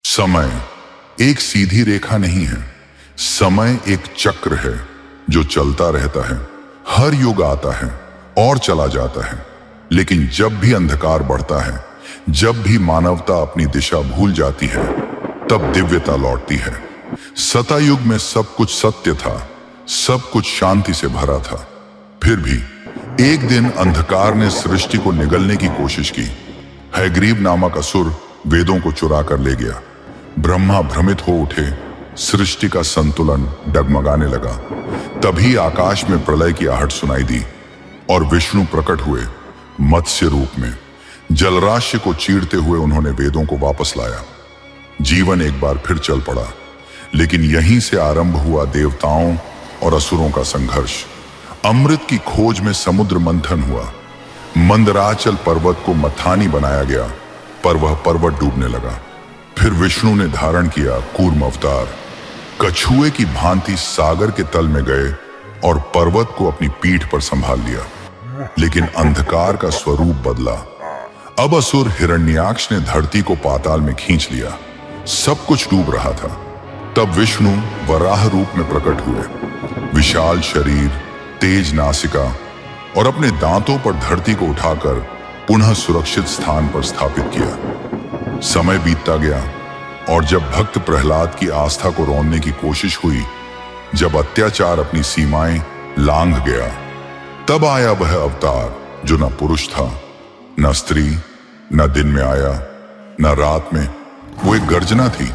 समय एक सीधी रेखा नहीं है। समय एक चक्र है जो चलता रहता है। हर युग आता है और चला जाता है, लेकिन जब भी अंधकार बढ़ता है, जब भी मानवता अपनी दिशा भूल जाती है, तब दिव्यता लौटती है। सतयुग में सब कुछ सत्य था, सब कुछ शांति से भरा था। फिर भी एक दिन अंधकार ने सृष्टि को निगलने की कोशिश की। हैग्रीव नामक असुर वेदों को चुरा कर ले गया। ब्रह्मा भ्रमित हो उठे, सृष्टि का संतुलन डगमगाने लगा। तभी आकाश में प्रलय की आहट सुनाई दी और विष्णु प्रकट हुए मत्स्य रूप में। जलराशि को चीरते हुए उन्होंने वेदों को वापस लाया। जीवन एक बार फिर चल पड़ा, लेकिन यहीं से आरंभ हुआ देवताओं और असुरों का संघर्ष। अमृत की खोज में समुद्र मंथन हुआ। मंदराचल पर्वत को मथानी बनाया गया, पर वह पर्वत डूबने लगा। फिर विष्णु ने धारण किया कूर्म अवतार। कछुए की भांति सागर के तल में गए और पर्वत को अपनी पीठ पर संभाल लिया। लेकिन अंधकार का स्वरूप बदला। अब असुर हिरण्याक्ष ने धरती को पाताल में खींच लिया। सब कुछ डूब रहा था। तब विष्णु वराह रूप में प्रकट हुए। विशाल शरीर, तेज नासिका और अपने दांतों पर धरती को उठाकर पुनः सुरक्षित स्थान पर स्थापित किया। समय बीतता गया और जब भक्त प्रहलाद की आस्था को रोकने की कोशिश हुई, जब अत्याचार अपनी सीमाएं लांघ गया, तब आया वह अवतार जो न पुरुष था, न स्त्री, न दिन में आया, न रात में। वो एक गर्जना थी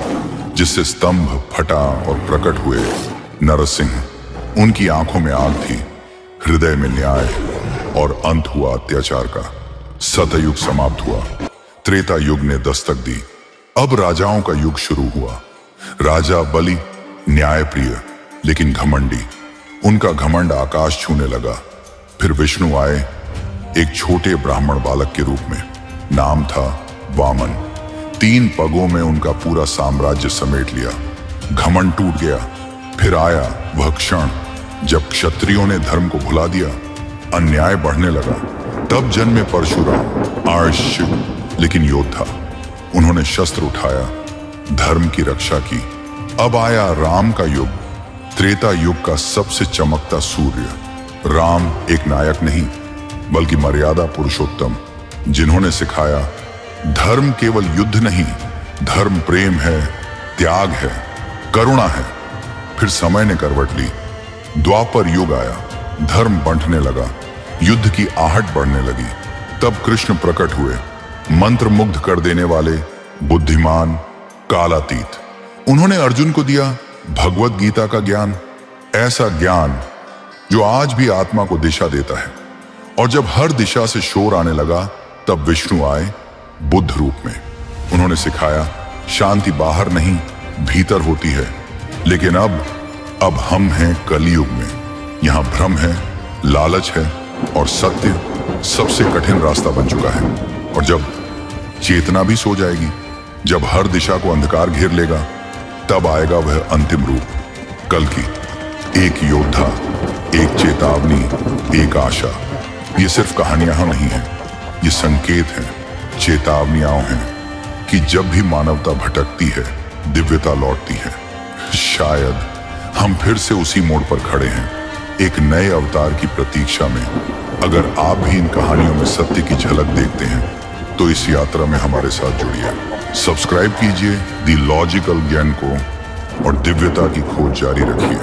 जिससे स्तंभ फटा और प्रकट हुए नरसिंह। उनकी आंखों में आग थी, हृदय में न्याय, और अंत हुआ अत्याचार का। सतयुग समाप्त हुआ, त्रेता युग ने दस्तक दी। अब राजाओं का युग शुरू हुआ। राजा बलि न्यायप्रिय लेकिन घमंडी। उनका घमंड आकाश छूने लगा। फिर विष्णु आए एक छोटे ब्राह्मण बालक के रूप में। नाम था वामन। 3 पगों में उनका पूरा साम्राज्य समेट लिया। घमंड टूट गया। फिर आया वह क्षण जब क्षत्रियों ने धर्म को भुला दिया, अन्याय बढ़ने लगा। तब जन्मे परशुराम, आर्ष लेकिन योद्धा। उन्होंने शस्त्र उठाया, धर्म की रक्षा की। अब आया राम का युग, त्रेता युग का सबसे चमकता सूर्य। राम एक नायक नहीं, बल्कि मर्यादा पुरुषोत्तम, जिन्होंने सिखाया धर्म केवल युद्ध नहीं, धर्म प्रेम है, त्याग है, करुणा है। फिर समय ने करवट ली। द्वापर युग आया, धर्म बंटने लगा, युद्ध की आहट बढ़ने लगी। तब कृष्ण प्रकट हुए, मंत्र मुग्ध कर देने वाले, बुद्धिमान, कालातीत। उन्होंने अर्जुन को दिया भगवत गीता का ज्ञान, ऐसा ज्ञान जो आज भी आत्मा को दिशा देता है। और जब हर दिशा से शोर आने लगा, तब विष्णु आए बुद्ध रूप में। उन्होंने सिखाया शांति बाहर नहीं, भीतर होती है। लेकिन अब हम हैं कलयुग में। यहां भ्रम है, लालच है और सत्य सबसे कठिन रास्ता बन चुका है। और जब चेतना भी सो जाएगी, जब हर दिशा को अंधकार घेर लेगा, तब आएगा वह अंतिम रूप, कल्कि। एक योद्धा, एक चेतावनी, एक आशा। ये सिर्फ कहानियां नहीं है, ये संकेत हैं, चेतावनियां हैं कि जब भी मानवता भटकती है, दिव्यता लौटती है। शायद हम फिर से उसी मोड़ पर खड़े हैं, एक नए अवतार की प्रतीक्षा में। अगर आप भी इन कहानियों में सत्य की झलक देखते हैं, तो इस यात्रा में हमारे साथ जुड़िए। सब्सक्राइब कीजिए दी लॉजिकल ज्ञान को और दिव्यता की खोज जारी रखिए।